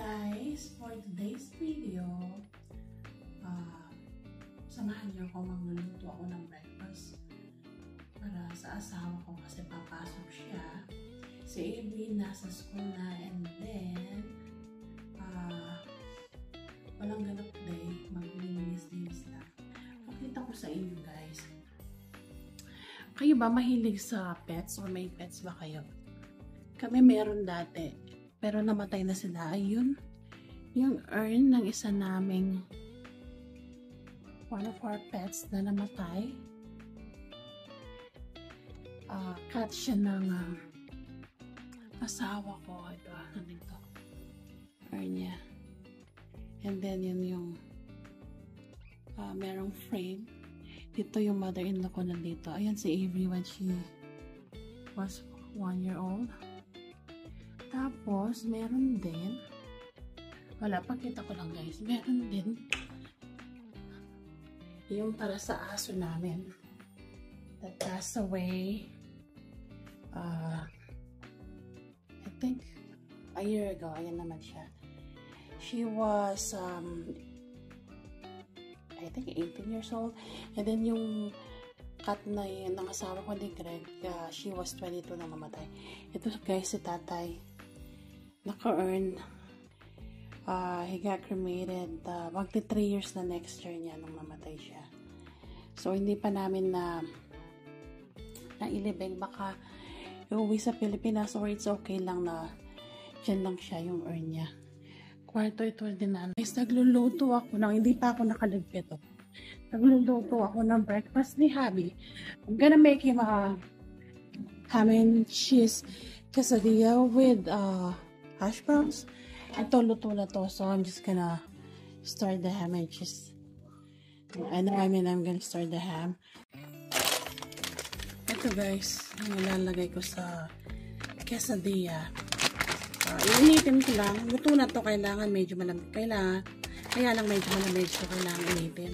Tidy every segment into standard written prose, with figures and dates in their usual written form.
guys, for today's video, samahan niyo ako, magluluto ako ng breakfast para sa asawa ko kasi papasok siya. Si Avery nasa school na, and then walang ganap day, maglinis-linis na. Pakita ko sa inyo guys. Kayo ba mahilig sa pets or may pets ba kayo? Kami meron dati, pero namatay na sila. Ayun, yung urn ng isa naming one of our pets na namatay. Cat siya ng asawa ko. Ito, nandito. Urn niya. And then, yun yung merong frame. Dito yung mother-in-law ko nandito. Ayan si Avery when she was 1 year old. Tapos, meron din, wala, pakita ko lang guys, meron din yung para sa aso namin that passed away I think a year ago. Ayan naman siya. She was I think 18 years old, and then yung cat na yun ng asawa ko ni Greg, she was 22 na namatay. Ito guys, si tatay naka-earn, he got cremated, magti 3 years na next year niya nung namatay siya. So hindi pa namin nailibing, baka uuwi sa Pilipinas, or it's okay lang na dyan lang siya yung urn niya. Kwarto ito din na. Guys, nagluluto ako ng, hindi pa ako nakaligpit. Nagluluto ako ng breakfast ni Habi. I'm gonna make him a ham and cheese quesadilla with hash browns. Ito, luto na to. So, I'm just gonna start the ham and cheese. I'm gonna start the ham. Ito guys, yung ilalagay ko sa quesadilla. Iinitin ko lang. Luto na to, kailangan medyo malamig. Kaya lang medyo malamig so kailangan initin.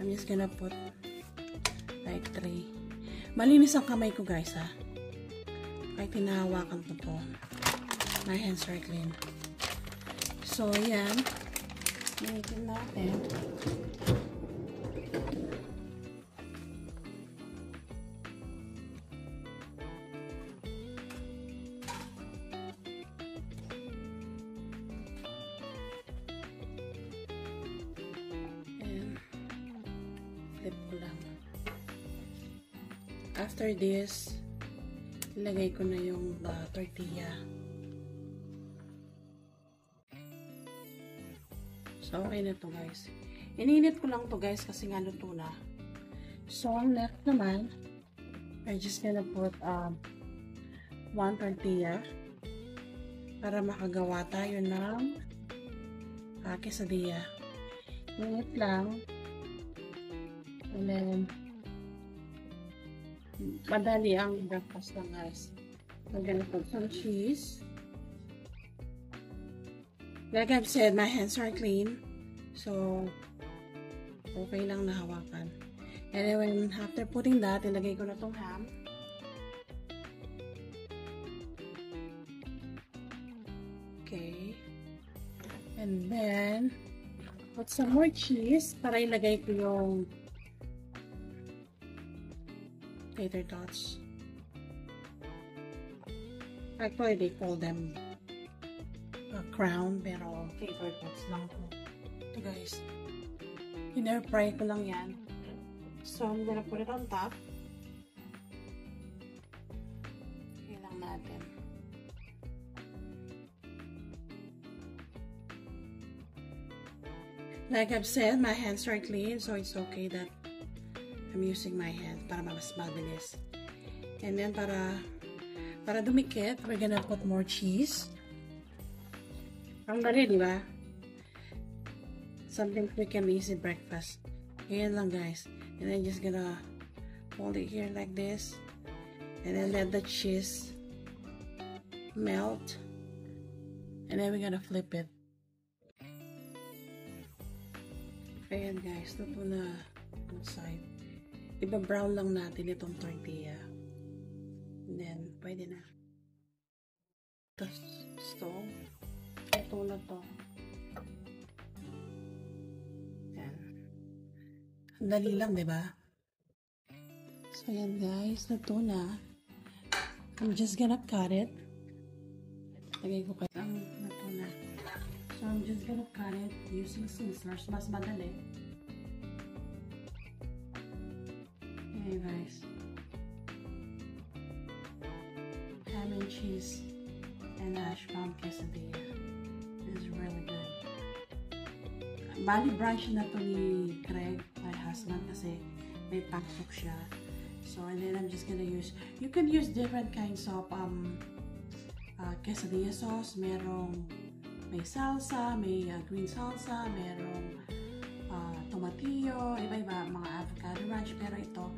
I'm just gonna put like 3. Malinis ang kamay ko guys ha. Kahit tinahawakan ko to. My hands are clean. So yan. Initin natin. Flip ko lang. After this, ilagay ko na yung tortilla. So, okay na to guys. Ininit ko lang to guys kasi nga luto na. So, ang left naman, I'm just gonna put 1 tortilla para makagawa tayo ng quesadilla. Init lang. And then, madali ang breakfast lang guys. I'm gonna put some cheese. Like I've said, my hands are clean. So, okay lang na hawakan. And then, after putting that, ilagay ko na tong ham. Okay. And then, put some more cheese para ilagay ko yung tater tots. Actually, they call them crown, pero tater tots lang po. Ito guys, in-air fry ko lang yan. So, I'm gonna put it on top. Okay lang natin. Like I've said, my hands are clean, so it's okay that I'm using my hand para mas mabilis. And then para dumikit, we're gonna put more cheese. Ang dali, di ba? Something quick and easy breakfast. Ayan lang guys. And then just gonna hold it here like this. And then let the cheese melt. And then we're gonna flip it. Ayan guys, luto na ang side. Iba-brown lang natin itong tortilla. And then, pwede na. The stove. ito na to. Yan. Ang dali lang, di ba? So, yan guys. Luto na. I'm just gonna cut it. Lagay ko kayo ang luto na. So, I'm just gonna cut it using scissors. Mas madali. Okay, guys. Ham and cheese and hash brown quesadilla. This is really good. Bali brunch na to ni Craig, my husband, kasi may pasok siya. So, and then I'm just gonna use, you can use different kinds of quesadilla sauce. May salsa, may green salsa, merong tomatillo, iba-iba, mga avocado ranch. Pero ito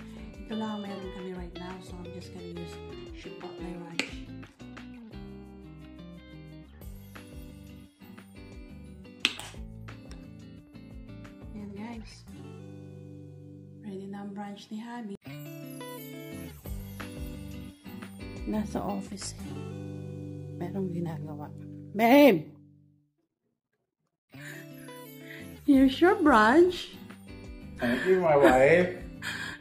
lang ang meron kami right now. So, I'm just gonna use chipotle ranch. Ayan guys. Ready na ang brunch ni Habi. Nasa office eh. Merong ginagawa. Babe! Here's your brunch. Thank you, my wife.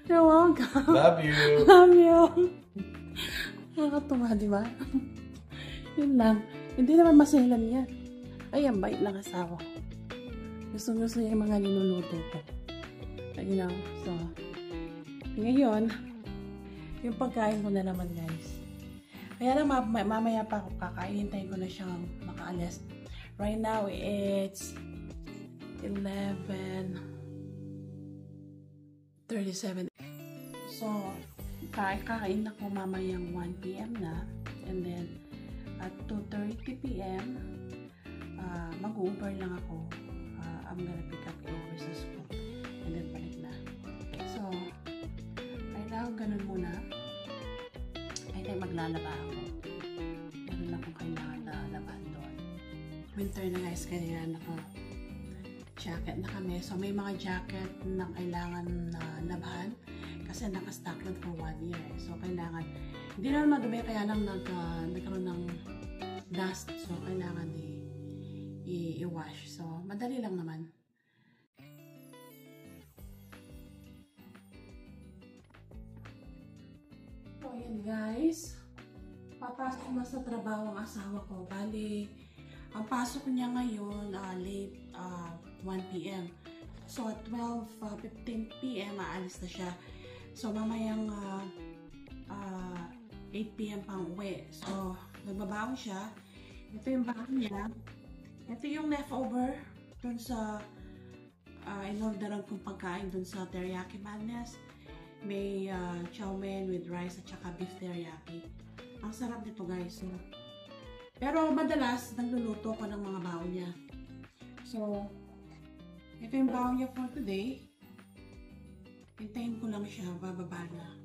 You're welcome. Love you. Love you. Nakakatuwa, di ba? Yun lang. Hindi naman maselan yan. Ay, ang bait ng asawa. Gusto niya yung mga niluluto ko. You know, so, ngayon, yung pagkain ko na naman, guys. Kaya lang, mamaya pa ako kakain. Hintayin ko na siyang makaalis. Right now, it's 11:37. So, kakain ako mamayang 1 p.m. na. And then, at 2:30 p.m., mag-Uber lang ako. I'm gonna pick up Uber sa school. And then, balik na. So, right now, ganun muna. Ay, maglalaba ako. Meron akong kailangan na laban doon. Winter na guys, kaya jacket na kami. So, may mga jacket na kailangan na labahan kasi nakastock yun for 1 year. So, kailangan, hindi naman madumi, kaya lang nagkaroon ng dust. So, kailangan i-wash. So, madali lang naman. So, ayan guys. Papasok na sa trabaho ang asawa ko. Bali, ang pasok niya ngayon, late 1 p.m. So, at 12:15 p.m. aalis na siya. So, mamayang 8 p.m. pang uwi. So, nagbabaon siya. Ito yung baon niya. Ito yung leftover dun sa in-orderan kong pagkain dun sa Teriyaki Madness. May chow mein with rice at saka beef teriyaki. Ang sarap nito guys. So, pero madalas, nagluluto ko ng mga baon niya. So, ito yung baon niya for today. Hintayin ko lang siya, bababa na.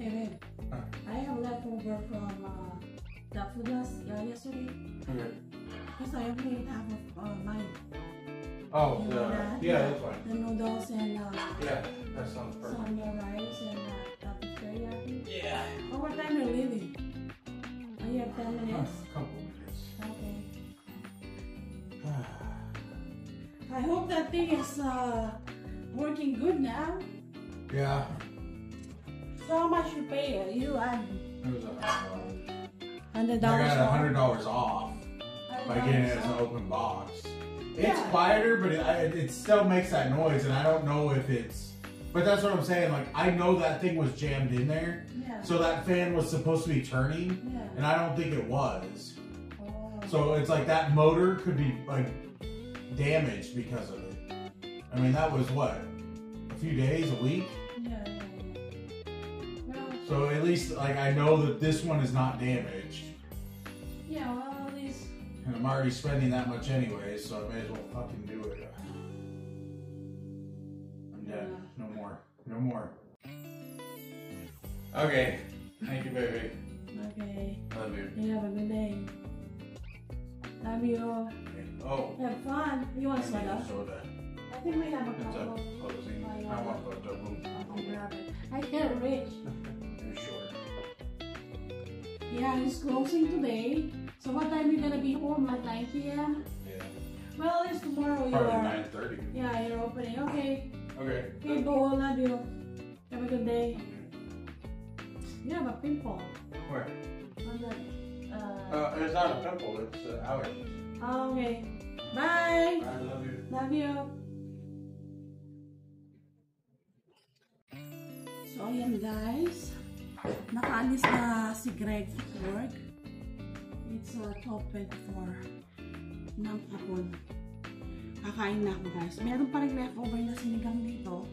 Hey babe, I have leftover from the food yesterday. Okay. Because I only ate half of mine. Oh, yeah, that's fine. The noodles and Yeah, that sounds perfect. some rice and beef teriyaki. Yeah. Oh, what time are you leaving? Oh, you have 10 minutes? A couple minutes. Okay. I hope that thing is working good now. Yeah. So how much you pay? You and It was $100 I got off? $100 off by getting it as an open box. It's Yeah. quieter, but it still makes that noise, and I don't know if it's. But that's what I'm saying. Like, I know that thing was jammed in there, Yeah. so that fan was supposed to be turning, Yeah. and I don't think it was. Oh. So it's like that motor could be like damaged because of it. I mean, that was what, a few days, a week. Yeah. Well, So at least like I know that this one is not damaged, yeah. Well, at least. and I'm already spending that much anyway, so I may as well fucking do it. I'm dead. No more. No more. Okay. Thank you, baby. Okay. Love you. You have a good day. Love you. Oh. Have fun. You want I need soda? a soda. I think we have a It's couple. up closing. Oh, yeah. I want the room. I'll grab it. I can't reach. You're short. Yeah, it's closing today. So what time are you gonna be home? At 9 p.m.? Yeah. Well, it's tomorrow. Probably 9:30. Yeah, you're opening. Okay. Okay. Okay, Bo, love you. Have a good day. You have a pimple. Where? On the, It's not a pimple, it's allergies. Oh, okay. Bye! I love you. Love you! So, ayan guys. Nakaalis na si Greg sa work. It's 12:24 ng hapon. Kakain na ako guys. Meron pa rin leftover na sinigang dito.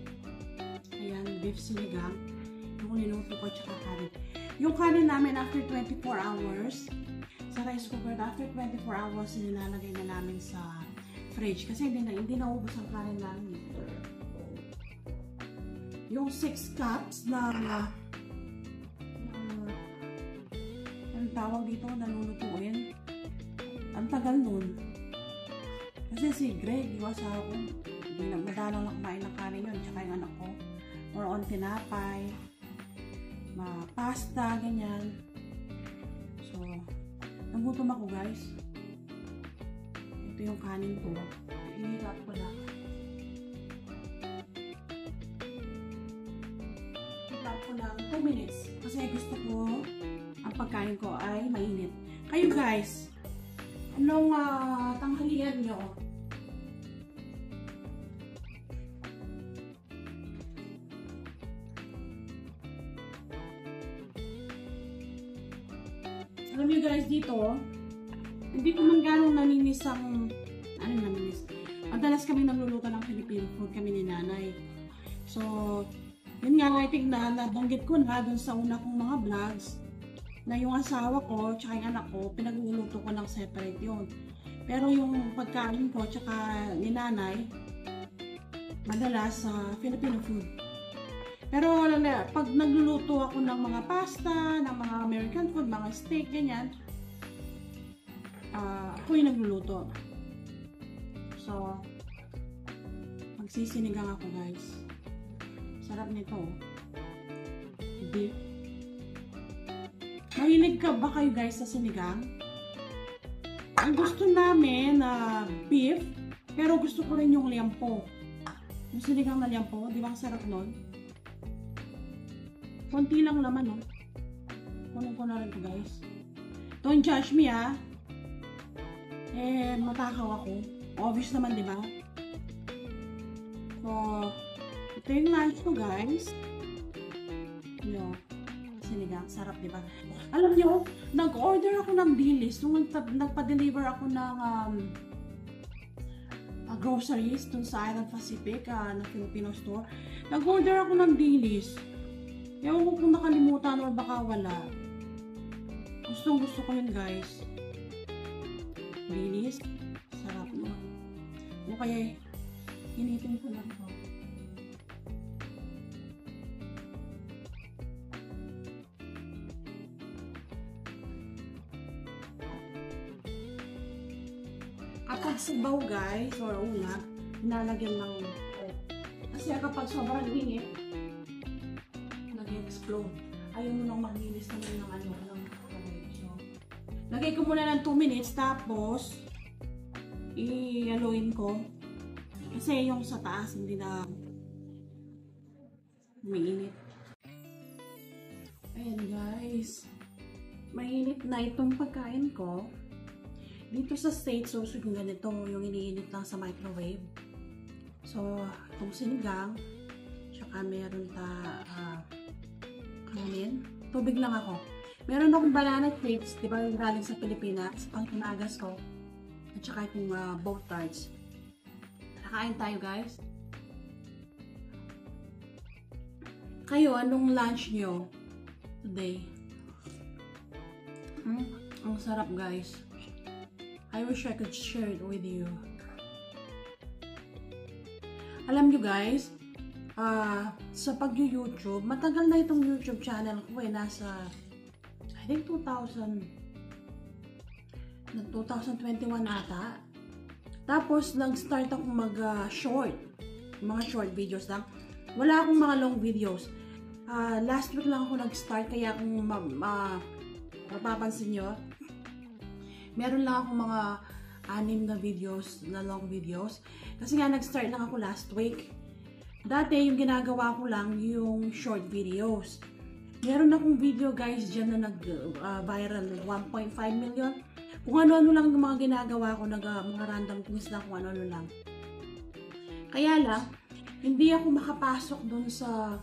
Ayan, beef sinigang. Yung niluto ko tsaka kanin. Yung kanin namin after 24 hours, sa rice cooker, after 24 hours, nilalagay na namin sa fridge. Kasi hindi naubos ang kanin namin. Yung 6 cups na ang tawag dito, nalulutuin. Ang tagal nun. Kasi si Greg, yung asawa ko, madalang lang kumain ng kanin yun. Tsaka yung anak ko, or on tinapay, pasta, ganyan. So, nagutom ako guys. Ito yung kanin ko. Inilap ko lang. Inilap ko lang 2 minutes. Kasi gusto ko, ang pagkain ko ay mainit. Kayo guys, anong tanghalian nyo? Alam nyo guys, dito, hindi ko man ganong naninis ang, naninis? Madalas kami nagluluto ng Filipino food, kami ni nanay. So, yun nga, I think nabanggit ko na dun sa una kong mga vlogs, na yung asawa ko, tsaka yung anak ko, pinagluluto ko ng separate yun. Pero yung pagkain ko, tsaka ni nanay, madalas sa Filipino food. Pero pag nagluluto ako ng mga pasta, ng mga American food, mga steak, ganyan, ako yung nagluluto. So, magsisinigang ako guys. Sarap nito. Beef. Mahilig ka ba kayo guys sa sinigang? Ang gusto namin na beef, pero gusto ko rin yung liampo. Yung sinigang na liampo, di ba ang sarap nun? Konti lang laman, no? Kunin ko na rin to, guys. Don't judge me, ah. Matakaw ako. Obvious naman, di ba? So, ito yung lunch ko, guys. Yo, sinigang. Sarap, di ba? Alam nyo, nag-order ako ng dilis. Nung nagpa-deliver ako ng groceries dun sa Island Pacific, na Filipino store. Nag-order ako ng dilis. Ewan ko kung nakalimutan or baka wala. Gusto ko yun guys. Linis. Sarap mo. O kaya, initin ko lang ito. Kapag sabaw guys, or unag, nilalagyan ng kasi kapag sobrang init, explode. Ayaw mo nang maglinis naman ng so, lagay ko muna ng 2 minutes tapos i-haluin ko kasi yung sa taas hindi na mainit. Ayan guys, mainit na itong pagkain ko. Dito sa States, so ganito yung iniinit lang sa microwave. So, itong sinigang, tsaka meron kanin. Tubig lang ako. Meron akong banana chips, di ba yung galing sa Pilipinas, pang tunagas ko. At saka itong both tarts. Nakain tayo guys. Kayo, anong lunch nyo today? Ang sarap guys. I wish I could share it with you. Alam nyo guys, sa pag-YouTube, matagal na itong YouTube channel ko eh, nasa, I think 2021 ata. Tapos, nag-start akong mag-short, mga short videos lang. Wala akong mga long videos. Last week lang ako nag-start, kaya kung mapapansin nyo, meron lang akong mga 6 na videos, na long videos. Kasi nga, nag-start lang ako last week. Dati, yung ginagawa ko lang, yung short videos. Meron akong video, guys, dyan na nag-viral, 1.5 million. Kung ano-ano lang yung mga ginagawa ko, mga random things lang, kung ano-ano lang. Kaya lang, hindi ako makapasok dun sa...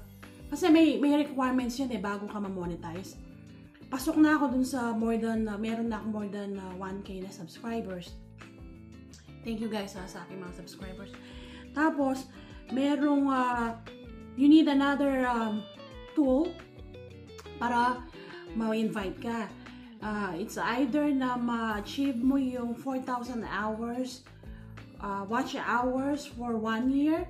Kasi may requirements yan bago ka ma-monetize. Pasok na ako dun sa meron na ako more than 1K na subscribers. Thank you guys sa aking mga subscribers. Tapos, merong, you need another tool para ma-invite ka. It's either na ma-achieve mo yung 4,000 hours, watch hours for 1 year,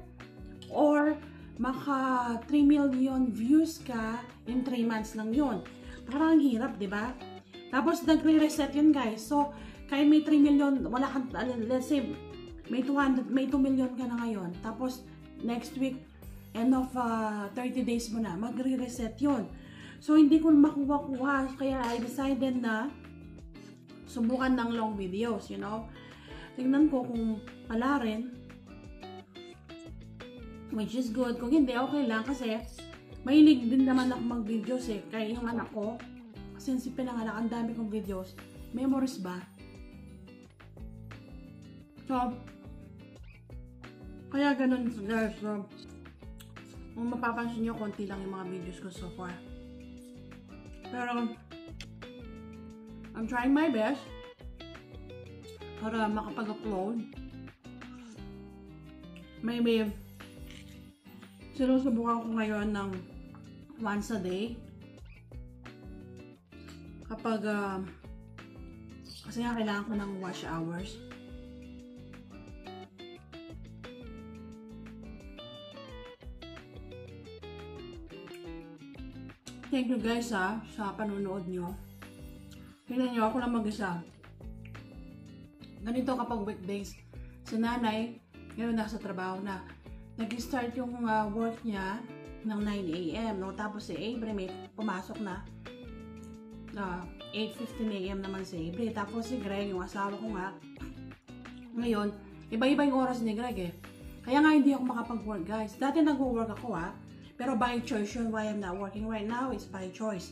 or maka 3 million views ka in 3 months lang yun. Parang hirap, di ba? Tapos, nagre-reset yun, guys. So, kahit may 3 million, wala kang, let's say, may 2 million ka na ngayon. Tapos, next week, end of 30 days mo na, magre-reset yun. So, hindi ko makuha-kuha. Kaya, I decided na subukan ng long videos, you know. Tingnan ko kung pala rin. Which is good. Kung hindi, okay lang. Kasi, mahilig din naman ako mag-videos Kaya yung anak ko, since pinanganak, ang dami kong videos. Memories ba? So, kaya ganun guys. So, kung mapapansin nyo, konti lang yung mga videos ko so far. Pero, I'm trying my best para makapag-upload. Maybe, sinusubukan ko ngayon ng once a day. Kapag, kasi nga kailangan ko ng watch hours. Thank you guys sa panonood nyo. Tingnan nyo, ako lang mag-isa. Ganito kapag weekdays. Si nanay, ngayon nasa trabaho na. Nag-start yung work niya ng 9 AM. No? Tapos si Avery may pumasok na 8:15 AM naman si Avery. Tapos si Greg, yung asawa ko nga. Ngayon, iba-iba yung oras ni Greg Kaya nga hindi ako makapag-work guys. Dati nag-work ako pero by choice yun. Why I'm not working right now is by choice.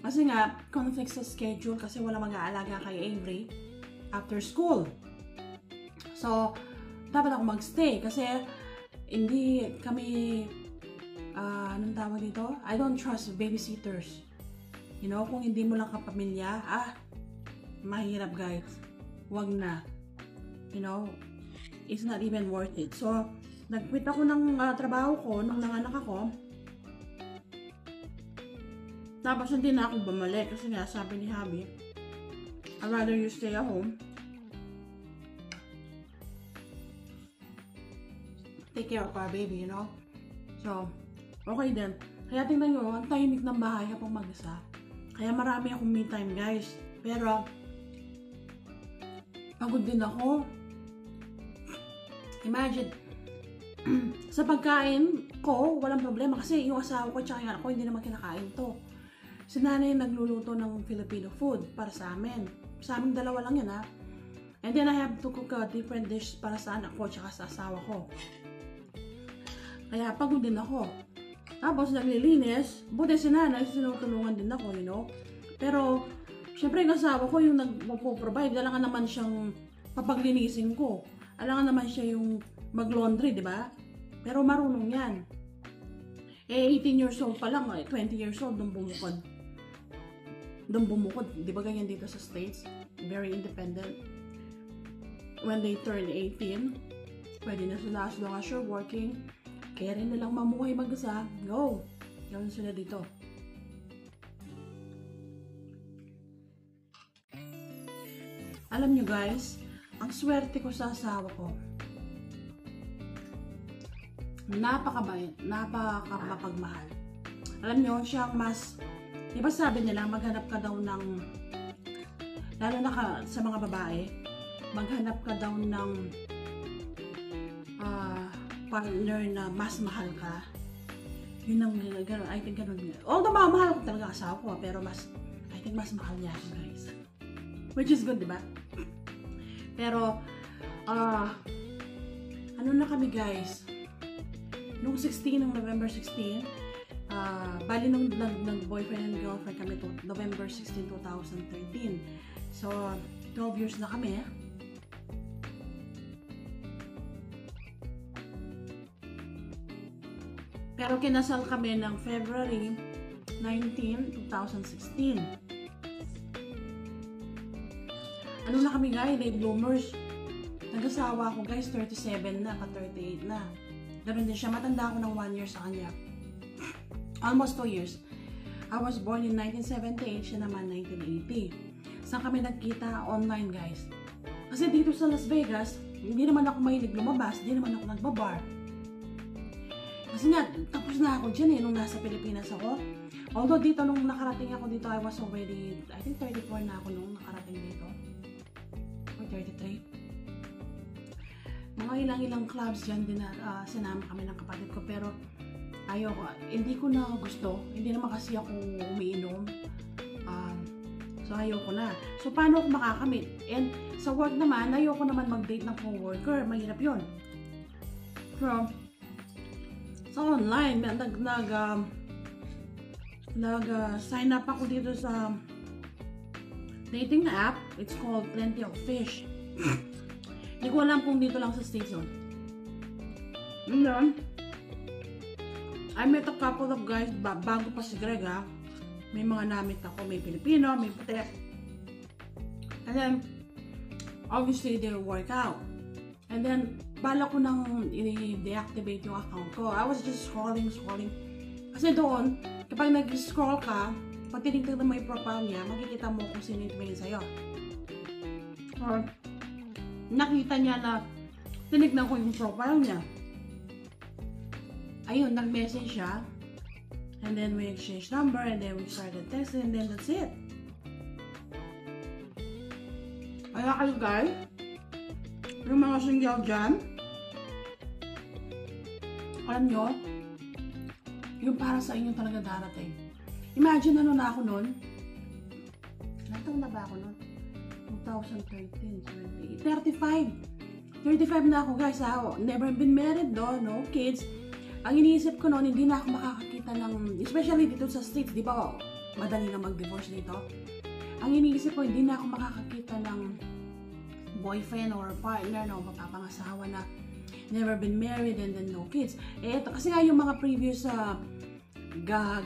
Kasi nga, conflict sa schedule kasi wala mag-aalaga kay Avery after school. So, dapat ako mag-stay kasi hindi kami, anong tawag dito? I don't trust babysitters. You know, kung hindi mo lang kapamilya, mahirap guys. Wag na. You know, it's not even worth it. So, nag-quit ako ng trabaho ko nung nanganak ako. Tapos hindi na ako bumalik kasi nga sabi ni Habi, I'd rather you stay at home. Take care of our baby, you know? So, okay din. Kaya tingnan nyo, ang tahimik ng bahay kapag mag-isa. Kaya marami akong me time, guys. Pero, pagod din ako. Imagine, sa pagkain ko, walang problema kasi yung asawa ko at yung anak ko hindi naman kinakain to. Si nanay nagluluto ng Filipino food para sa amin. Sa aming dalawa lang yun And then I have to cook a different dish para sa anak ko at sa asawa ko. Kaya pagod din ako. Tapos naglilinis, buti si nanay, sinutulungan din ako, you know. Pero, syempre yung asawa ko yung nagpo-provide, alangan naman siyang papaglinisin ko. Alangan naman siya yung mag-laundry, di ba? Pero marunong yan. 18 years old pa lang, 20 years old, nung bumukod. Di ba ganyan dito sa States? Very independent. When they turn 18, pwede na sila as long as you're working. Kaya rin nilang mamuhay mag-isa. Go! Gawin sila dito. Alam nyo guys, ang swerte ko sa asawa ko. Napakapagmahal. Alam nyo, siyang mas, di ba sabi nila, maghanap ka daw ng, lalo na sa mga babae, maghanap ka daw ng partner na mas mahal ka. Yun ang gano'n, I think gano'n. Although mahal ko talaga asawa ko, pero mas, I think mas mahal niya ako, guys. Which is good, di ba? Pero, ano na kami, guys? Nung November 16, bali nung nag-boyfriend and girlfriend kami to November 16, 2013. So, 12 years na kami. Pero kinasal kami ng February 19, 2016. Ano na kami, guys? Late bloomers. Nag-asawa ako, guys, 37 na, pa-38 na. Ganun din siya. Matanda ako ng 1 year sa kanya. Almost 2 years. I was born in 1978, siya naman 1980. Saan kami nagkita? Online, guys. Kasi dito sa Las Vegas, hindi naman ako mahilig lumabas, hindi naman ako nagbabar. Kasi nga, tapos na ako dyan nung nasa Pilipinas ako. Although dito, nung nakarating ako dito, I was already, I think 34 na ako nung nakarating dito. Or 33. Mga ilang clubs dyan din na sinama kami ng kapatid ko. Pero, ayoko, hindi ko na gusto. Hindi naman kasi ako umiinom. So, ayoko na. So, paano ako makakamit? And sa work naman, ayoko naman mag-date ng co-worker. Mahirap yun. So, sa online, nag-sign up ako dito sa dating app. It's called Plenty of Fish. Hindi ko alam kung dito lang sa States yun. And then, I met a couple of guys bago pa si Greg, ha. May mga namit ako. May Pilipino, may puti. And then, obviously, they work out. And then, bala ko nang i-deactivate yung account ko. I was just scrolling. Kasi doon, kapag nag-scroll ka, pag tinignan mo yung profile niya, makikita mo kung sino yung tumingin sa'yo. Or, nakita niya na tinignan ko yung profile niya. Ayun, nag-message siya. And then, we exchanged number, and then we started texting, and then that's it. Kaya kayo, guys, yung mga single dyan, alam nyo, yung para sa inyo talaga darating. Imagine ano na ako nun. Natang na ba ako nun? 2013, 35 na ako, guys, ha? Never been married, no kids. Ang iniisip ko noon, hindi na ako makakakita ng, especially dito sa States, di ba, madali na mag-divorce dito. Ang iniisip ko, hindi na ako makakakita ng boyfriend or partner, no, mapapangasawa na never been married and then no kids. Ito, kasi nga yung mga previous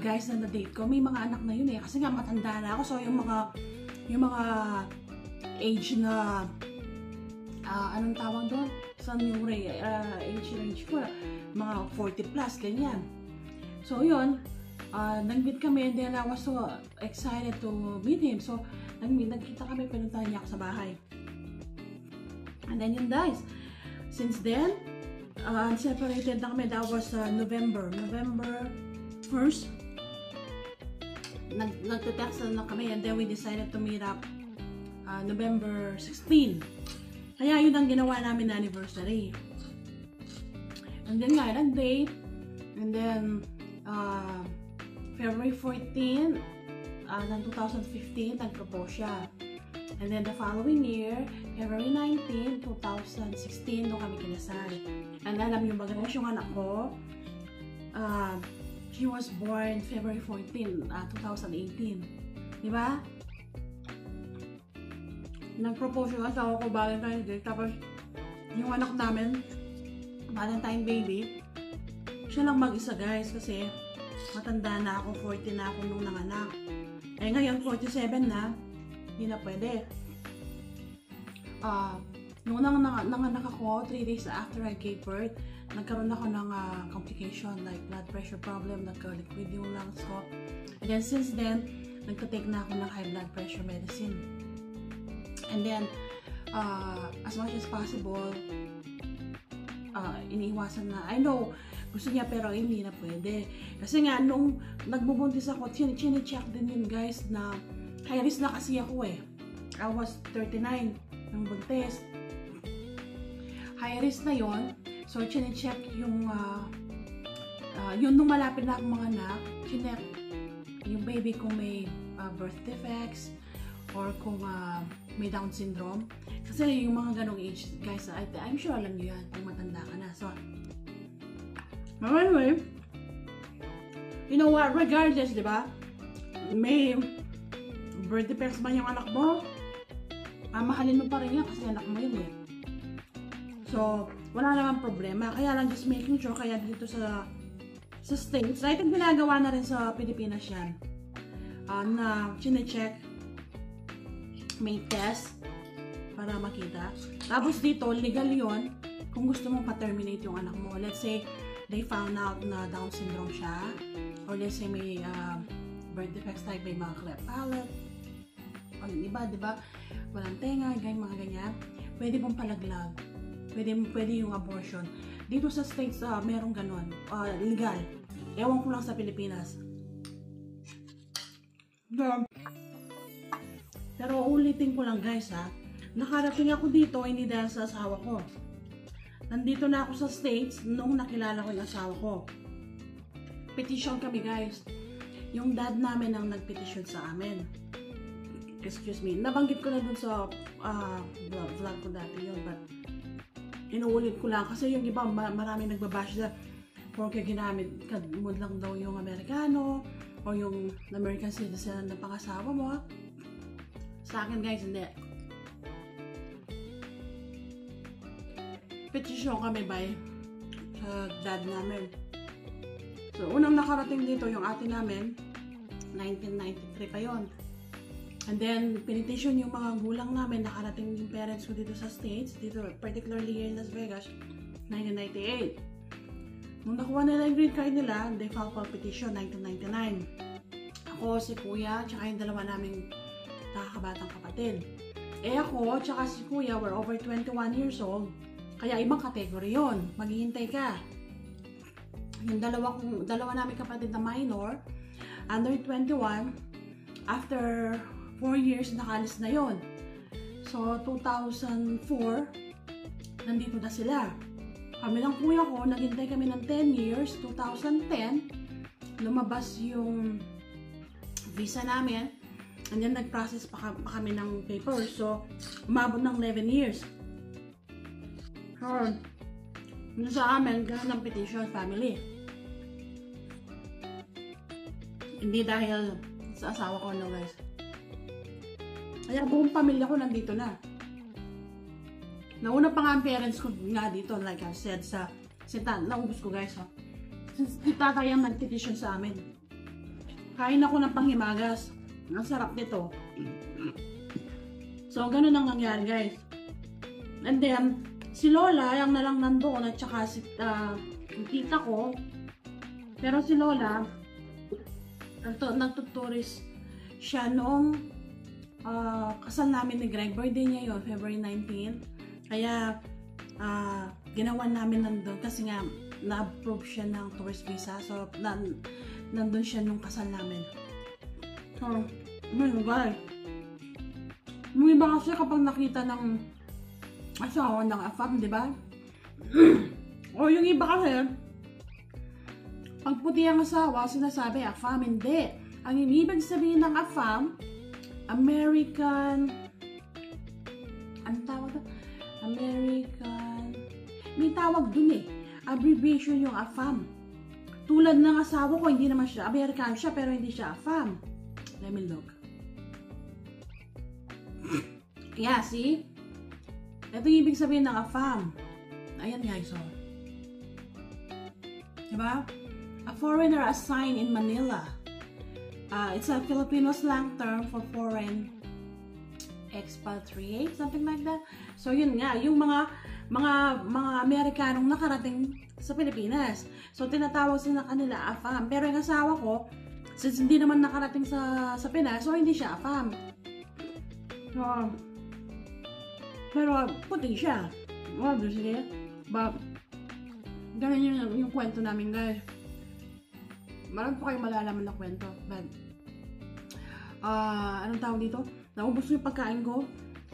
guys na na-date ko, may mga anak na yun eh. Kasi nga matanda na ako, so yung mga age na, anong tawag doon? Saan yung age range ko? Mga 40 plus, ganyan. So yun, nag-meet kami, and then I was so excited to meet him. So, nagkita kami, pinuntahan niya ako sa bahay. And then yun, guys, since then, separated na kami. That was November 1st. Nagte-text na kami, and then we decided to meet up November 16. Kaya yun ang ginawa namin na anniversary. And then nga, nag-date. And then, February 14 ng 2015, nag-propose siya. And then the following year, February 19, 2016, doon kami kinasal. And alam niyo ba guys, yung anak ko, she was born February 14, 2018. Diba? Nag-propose yung asawa ko Valentine's Day. Tapos, yung anak namin, Valentine baby, siya lang mag-isa, guys, kasi matanda na ako, 40 na ako nung nanganak. Eh ngayon, 47 na, hindi na pwede. Nung nanganak ako, 3 days after I gave birth, nagkaroon ako ng complication like blood pressure problem, nagka-liquid yung lungs ko. And then since then, nagtatake na ako ng high blood pressure medicine. And then, as much as possible, iniiwasan na. I know, gusto niya pero hindi na pwede. Kasi nga, nung nagbubuntis ako, chine-check din yun, guys, na high risk na kasi ako eh. I was 39 ng buntis. High risk na yon. So, chine-check yung yun nung malapit na akong mga anak, chinek yung baby ko may birth defects or kung may Down syndrome. Kasi yung mga ganong age, guys, I'm sure alam nyo yan kung matanda ka na. So, anyway, you know what, regardless, di ba? May birth defects man yung anak mo, mahalin mo pa rin yan kasi anak mo yun eh. So, wala naman problema. Kaya lang just making sure, kaya dito sa States, I think ginagawa na rin sa Pilipinas yan, na chine-check, may test para makita. Tapos dito, legal yon kung gusto mong pa-terminate yung anak mo. Let's say, they found out na Down syndrome siya, or let's say may birth defects type, may mga cleft palate, o yung iba, diba? Walang tenga, mga ganyan. Pwede pong palaglag. Pwede yung abortion. Dito sa States, merong ganon. Legal. Ewan ko lang sa Pilipinas. Pero ulitin ko lang guys nakarating ako dito hindi dahil sa asawa ko. Nandito na ako sa States nung nakilala ko yung asawa ko. Petition kami guys. Yung dad namin ang nagpetition sa amin. Excuse me. Nabanggit ko na dun sa vlog ko dati yun. But inuulit ko lang kasi yung iba marami nagbabash na porque ginamit mo lang daw yung Amerikano o yung American citizen na pangasawa mo. Sa akin guys, hindi. Petition kami by sa dad namin. So, unang nakarating dito yung ate namin, 1993 pa yon. And then, pinetition yung mga gulang namin, nakarating yung parents ko dito sa States, dito, particularly here in Las Vegas, 1998. Nung nakuha nila yung green card nila, they filed for petition, 1999. Ako, si kuya, tsaka yung dalawa naming nakakabatang kapatid. Ako, tsaka si kuya, were over 21 years old. Kaya ibang category yon. Maghihintay ka. Yung dalawa namin kapatid na minor, under 21, after 4 years, nakalis na yon. So, 2004, nandito na sila. Kami ng kuya ko, naghintay kami ng 10 years, 2010, lumabas yung visa namin, and then nag-process pa kami ng papers. So, umabot ng 11 years. So, sa amin, ganun ang petition family. Hindi dahil sa asawa ko, no guys. Kaya buong pamilya ko nandito na. Nauna pa nga ang parents ko nga dito, like I said, naubos ko guys ha. Since si tatay ang nag-petition sa amin. Kain ako ng panghimagas. Ang sarap nito. So, ganun ang nangyari guys. And then, si Lola, yung nalang nandoon, at saka si tita ko. Pero si Lola, nagtuturis siya noong kasal namin ni Greg. Birthday niya yun, February 19. Kaya, ginawan namin nandun kasi nga, na-approve siya ng tourist visa. So, nandun siya nung kasal namin. So, guys. Yung iba kasi kapag nakita ng asawa ng AFAM, di ba? O yung iba kasi, pag puti ang asawa, sinasabi AFAM, hindi. Ang ibig sabihin ng AFAM, American, ang tawag ito? American, may tawag dun eh. Abbreviation yung AFAM. Tulad ng asawa ko, hindi naman siya, American siya, pero hindi siya AFAM. Let me look. Yeah, see? Ito yung ibig sabihin ng AFAM. Ayan guys, so. Diba? A foreigner assigned in Manila. It's a Filipino slang term for foreign expatriate, something like that. So yun nga, yung mga Amerikanong nakarating sa Pilipinas. So tinatawag sila kanila AFAM. Pero yung asawa ko, since hindi naman nakarating sa Pinas, so hindi siya AFAM. So, pero puti siya. Obviously, but ganun yung kwento namin guys. Marami pa kayong malalaman na kwento. But, anong tawag dito? Naubos yung pagkain ko.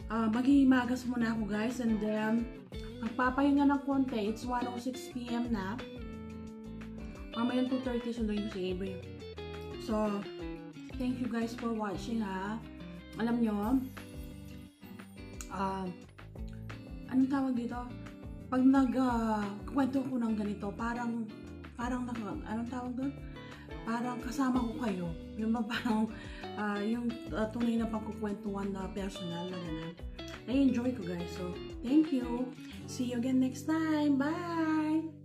Maghihimagas muna ako guys. And then, magpapahinga ng konti. It's 1:06 PM na. Mamayang 2:30 sunduin ko si Avery. So, Thank you guys for watching, ha. Alam nyo, anong tawag dito? Pag kwento ko ng ganito, parang anong tawag doon? Parang kasama ko kayo. Yung parang yung tunay na pagkukwentuhan na personal na gano'n. Na-enjoy ko guys. So, thank you. See you again next time. Bye!